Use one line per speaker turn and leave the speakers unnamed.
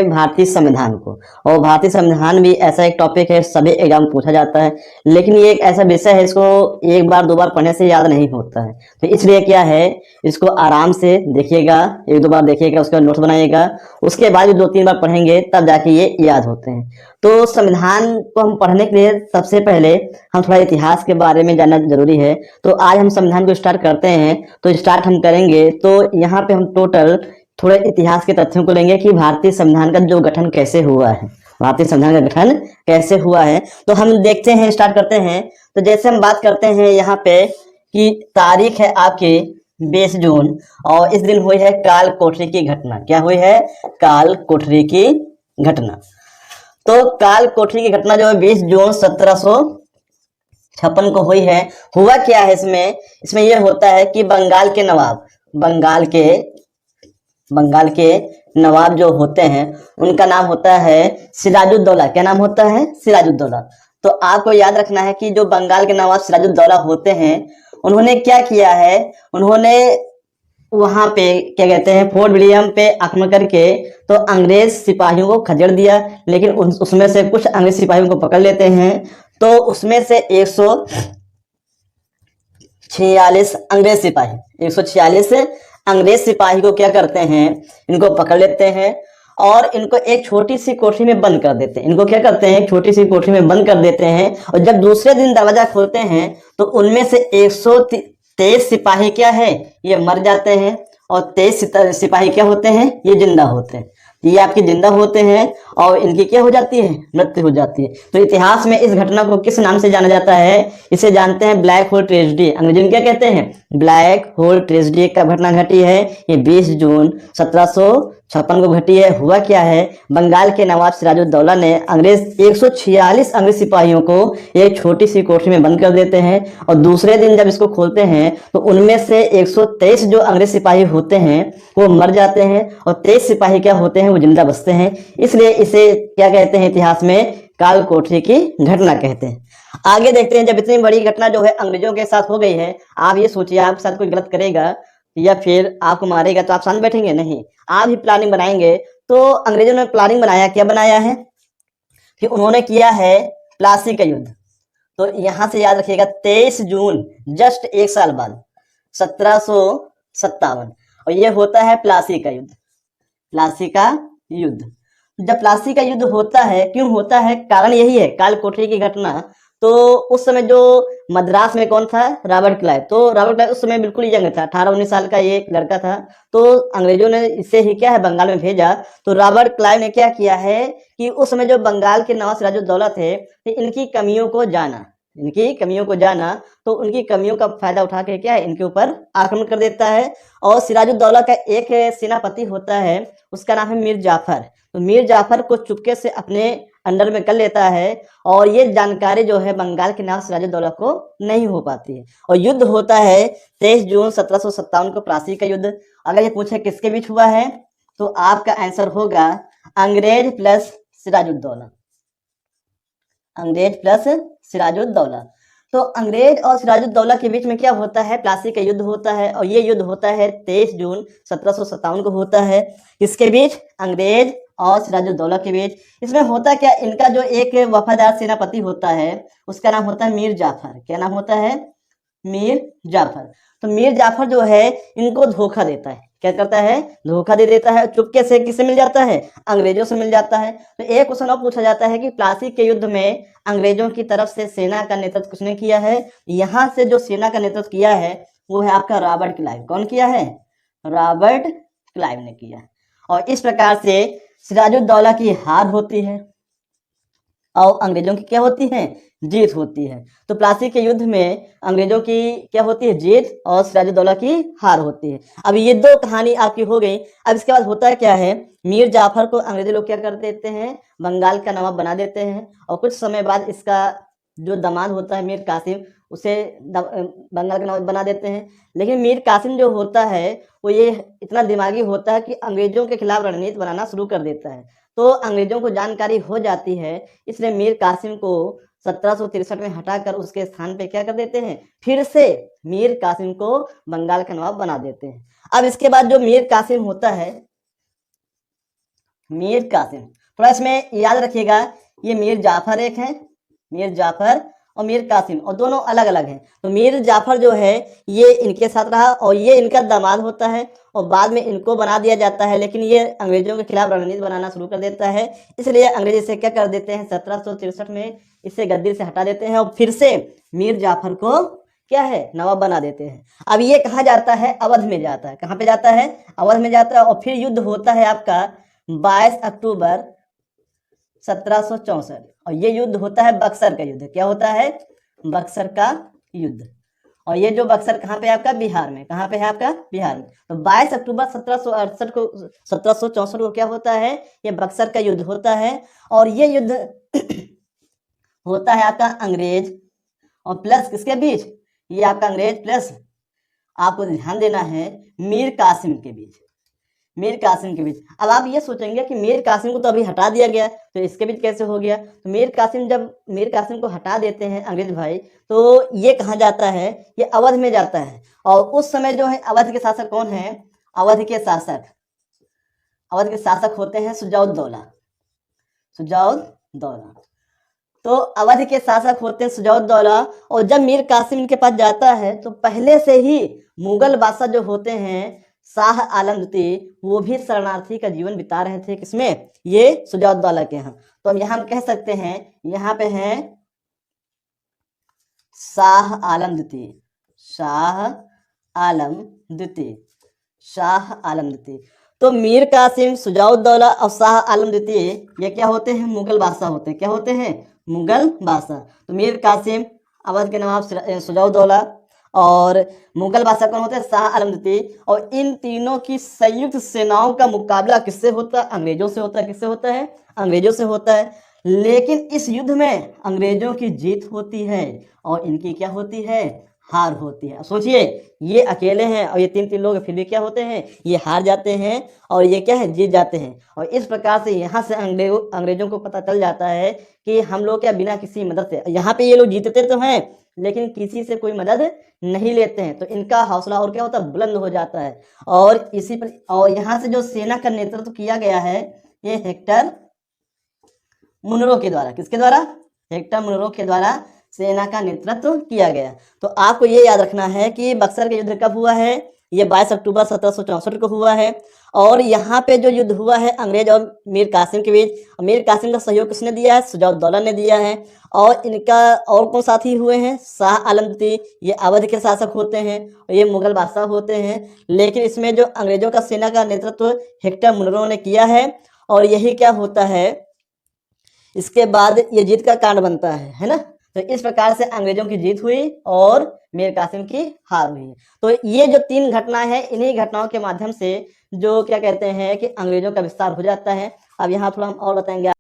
भारतीय संविधान को। और भारतीय संविधान भी ऐसा एक टॉपिक है, सभी एग्जाम पूछा जाता है, लेकिन ये एक ऐसा विषय है इसको एक बार दो बार पढ़ने से याद नहीं होता है। तो इसलिए क्या है, इसको आराम से देखिएगा, एक दो बार देखिएगा, उसके बाद नोट्स बनाइएगा, उसके बाद भी दो तीन बार पढ़ेंगे तब जाके ये याद होते हैं। तो संविधान को हम पढ़ने के लिए सबसे पहले हम थोड़ा इतिहास के बारे में जानना जरूरी है। तो आज हम संविधान को स्टार्ट करते हैं। तो स्टार्ट हम करेंगे तो यहाँ पे हम टोटल थोड़े इतिहास के तथ्यों को लेंगे कि भारतीय संविधान का जो गठन कैसे हुआ है, भारतीय संविधान का गठन कैसे हुआ है। तो हम देखते हैं, स्टार्ट करते हैं। तो जैसे हम बात करते हैं यहाँ पे कि तारीख है आपके 20 जून, और इस दिन हुई है काल कोठरी की घटना। क्या हुई है? काल कोठरी की घटना। तो काल कोठरी की घटना जो है 20 जून 1756 को हुई है। हुआ क्या है इसमें यह होता है कि बंगाल के नवाब जो होते हैं उनका नाम होता है सिराजुद्दौला। क्या नाम होता है? सिराजुद्दौला। तो आपको याद रखना है कि जो बंगाल के नवाब सिराजुद्दौला होते हैं, उन्होंने क्या किया है, उन्होंने वहां पे क्या कहते हैं, फोर्ट विलियम पे आक्रमण करके तो अंग्रेज सिपाहियों को खदेड़ दिया। लेकिन उसमें से कुछ अंग्रेज सिपाहियों को पकड़ लेते हैं। तो उसमें से 146 अंग्रेज सिपाही को क्या करते हैं, इनको पकड़ लेते हैं और इनको एक छोटी सी कोठरी में बंद कर देते हैं। इनको क्या करते हैं? छोटी सी कोठरी में बंद कर देते हैं। और जब दूसरे दिन दरवाजा खोलते हैं तो उनमें से 123 सिपाही क्या है, ये मर जाते हैं, और 23 सिपाही क्या होते हैं, ये जिंदा होते हैं। ये आपके जिंदा होते हैं और इनकी क्या हो जाती है? मृत्यु हो जाती है। तो इतिहास में इस घटना को किस नाम से जाना जाता है? इसे जानते हैं ब्लैक होल ट्रेजेडी। अंग्रेजी में क्या कहते हैं? ब्लैक होल ट्रेजेडी का घटना घटी है। ये 20 जून 1756 को घटी है। हुआ क्या है, बंगाल के नवाब सिराजुद्दौला ने 146 अंग्रेज सिपाहियों को एक छोटी सी कोठरी में बंद कर देते हैं, और दूसरे दिन जब इसको खोलते हैं तो उनमें से 123 जो अंग्रेज सिपाही होते हैं वो मर जाते हैं, और 23 सिपाही क्या होते हैं, वो जिंदा बचते हैं। इसलिए इसे क्या कहते हैं इतिहास में? काल कोठरी की घटना कहते हैं। आगे देखते हैं, जब इतनी बड़ी घटना जो है अंग्रेजों के साथ हो गई है, आप ये सोचिए आपके साथ कोई गलत करेगा या फिर आपको मारेगा तो आप शांत बैठेंगे? नहीं, आप ही प्लानिंग बनाएंगे। तो अंग्रेजों ने प्लानिंग बनाया, क्या बनाया है कि उन्होंने किया है प्लासी का युद्ध। तो यहां से याद रखिएगा 23 जून, जस्ट एक साल बाद 1757, और ये होता है प्लासी का युद्ध। प्लासी का युद्ध, जब प्लासी का युद्ध होता है, क्यों होता है? कारण यही है, काल कोठरी की घटना। तो उस समय जो मद्रास में कौन था? Robert Clive. तो रॉबर्ट क्लाइव उस समय बिल्कुल यंग था, 18-19 साल का ये लड़का था। तो अंग्रेजों ने इसे ही क्या है, बंगाल में भेजा। तो रॉबर्ट क्लाइव ने क्या किया है कि उस समय जो बंगाल के नवाब सिराजुद्दौला थे, इनकी कमियों को जाना, तो उनकी कमियों का फायदा उठा के क्या है, इनके ऊपर आक्रमण कर देता है। और सिराजुद्दौला का एक सेनापति होता है, उसका नाम है मीर जाफर। तो मीर जाफर को चुपके से अपने अंडर में कर लेता है, और ये जानकारी जो है बंगाल के नवाब सिराजुद्दौला को नहीं हो पाती है। और युद्ध होता है 23 जून 1757 को, प्लासी का युद्ध। अगर ये पूछे किसके बीच हुआ है, तो आपका आंसर होगा अंग्रेज प्लस सिराजुद्दौला। अंग्रेज प्लस सिराजुद्दौला। तो अंग्रेज और सिराजुद्दौला के बीच में क्या होता है? प्लासी का युद्ध होता है, और ये युद्ध होता है 23 जून 1757 को होता है। किसके बीच? अंग्रेज और सिराजुद्दौला के बीच। इसमें होता क्या, इनका जो एक वफादार सेनापति होता है उसका नाम होता है मीर जाफर। क्या नाम होता है? मीर जाफर। तो मीर जाफर जो है इनको धोखा देता है। क्या करता है? धोखा दे देता है। चुपके से किससे मिल जाता है? अंग्रेजों से मिल जाता है। तो एक क्वेश्चन और पूछा जाता है कि प्लासी के युद्ध में अंग्रेजों की तरफ से सेना का नेतृत्व किसने किया है? यहाँ से जो सेना का नेतृत्व किया है वो है आपका रॉबर्ट क्लाइव। कौन किया है? रॉबर्ट क्लाइव ने किया। और इस प्रकार से सिराजुद्दौला की हार होती है और अंग्रेजों की क्या होती है? जीत होती है। तो प्लासी के युद्ध में अंग्रेजों की क्या होती है? जीत, और सिराजुद्दौला की हार होती है। अब ये दो कहानी आपकी हो गई। अब इसके बाद होता है क्या है, मीर जाफर को अंग्रेजी लोग क्या कर देते हैं? बंगाल का नवाब बना देते हैं। और कुछ समय बाद इसका जो दामाद होता है मीर कासिम, उसे बंगाल का नवाब बना देते हैं। लेकिन मीर कासिम जो होता है वो ये इतना दिमागी होता है कि अंग्रेजों के खिलाफ रणनीति बनाना शुरू कर देता है। तो अंग्रेजों को जानकारी हो जाती है, इसलिए मीर कासिम को 1763 में हटाकर उसके स्थान पे क्या कर देते हैं? फिर से मीर कासिम को बंगाल का नवाब बना देते हैं। अब इसके बाद जो मीर कासिम होता है, मीर कासिम। थोड़ा इसमें याद रखिएगा, ये मीर जाफर एक है, मीर जाफर और मीर कासिम, और दोनों अलग अलग हैं। तो मीर जाफर जो है ये इनके साथ रहा और ये इनका दामाद होता है, और बाद में इनको बना दिया जाता है, लेकिन ये अंग्रेजों के खिलाफ रणनीति बनाना शुरू कर देता है। इसलिए अंग्रेज इसे क्या कर देते हैं, 1763 में इसे गद्दी से हटा देते हैं और फिर से मीर जाफर को क्या है, नवाब बना देते हैं। अब ये कहाँ जाता है, अवध में जाता है। कहाँ पे जाता है, अवध में जाता है। और फिर युद्ध होता है आपका 22 अक्टूबर 1764, और ये युद्ध होता है बक्सर का युद्ध। क्या होता है, बक्सर का युद्ध। और ये जो बक्सर कहाँ पे है आपका, बिहार में। कहाँ पे है आपका, बिहार में। तो 22 अक्टूबर 1764 को क्या होता है, ये बक्सर का युद्ध होता है। और ये युद्ध होता है आपका अंग्रेज और प्लस किसके बीच, ये आपका अंग्रेज प्लस, आपको ध्यान देना है, मीर कासिम के बीच। मीर कासिम के बीच। अब आप ये सोचेंगे कि मीर कासिम को तो अभी हटा दिया गया, तो इसके बीच कैसे हो गया। तो मीर कासिम, जब मीर कासिम को हटा देते हैं अंग्रेज भाई, तो ये कहाँ जाता है, ये अवध में जाता है। और उस समय जो है अवध के शासक कौन है, अवध के शासक होते हैं सुजाउद्दौला। तो अवध के शासक होते हैं सुजाउद्दौला। और जब मीर कासिम इनके पास जाता है, तो पहले से ही मुगल बादशाह जो होते हैं शाह आलम द्वितीय, वो भी शरणार्थी का जीवन बिता रहे थे। किसमें, ये सुजाउद्दौला के यहाँ। तो अब यहाँ हम कह सकते हैं, यहाँ पे है शाह आलम द्वितीय, शाह आलम द्वितीय। तो मीर कासिम, सुजाउद्दौला और शाह आलम द्वितीय ये क्या होते हैं, मुगल बादशाह होते हैं। क्या होते हैं, मुगल बादशाह। तो मीर कासिम अवध के नवाब सुजाउद्दौला, और मुगल बादशाह कौन होते हैं, शाह आलम द्वितीय। और इन तीनों की संयुक्त सेनाओं का मुकाबला किससे होता है, अंग्रेजों से होता है। किससे होता है, अंग्रेजों से होता है। लेकिन इस युद्ध में अंग्रेजों की जीत होती है और इनकी क्या होती है, हार होती है। सोचिए, ये अकेले हैं और ये तीन लोग, फिर भी क्या होते हैं, ये हार जाते हैं और ये क्या है, जीत जाते हैं। और इस प्रकार से यहाँ से अंग्रेजों को पता चल जाता है कि हम लोग क्या बिना किसी मदद से, यहाँ पे ये लोग जीतते तो हैं लेकिन किसी से कोई मदद नहीं लेते हैं। तो इनका हौसला और क्या होता है, बुलंद हो जाता है। और इसी पर, और यहाँ से जो सेना का नेतृत्व किया गया है, ये हेक्टर मुनरो के द्वारा। किसके द्वारा, हेक्टर मुनरो के द्वारा सेना का नेतृत्व किया गया। तो आपको ये याद रखना है कि बक्सर का युद्ध कब हुआ है, ये 22 अक्टूबर 1764 को हुआ है। और यहाँ पे जो युद्ध हुआ है अंग्रेज और मीर कासिम के बीच, मीर कासिम का सहयोग किसने दिया है, सुजाउद्दौला ने दिया है। और इनका और कौन साथी हुए हैं, शाह आलम द्वितीय, ये अवध के शासक होते हैं और ये मुगल बादशाह होते हैं। लेकिन इसमें जो अंग्रेजों का सेना का नेतृत्व हेक्टर मुनरो ने किया है। और यही क्या होता है, इसके बाद ये जीत का कांड बनता है ना। तो इस प्रकार से अंग्रेजों की जीत हुई और मीर कासिम की हार हुई। तो ये जो तीन घटनाएं हैं, इन्हीं घटनाओं के माध्यम से जो क्या कहते हैं कि अंग्रेजों का विस्तार हो जाता है। अब यहाँ थोड़ा हम और बताएंगे।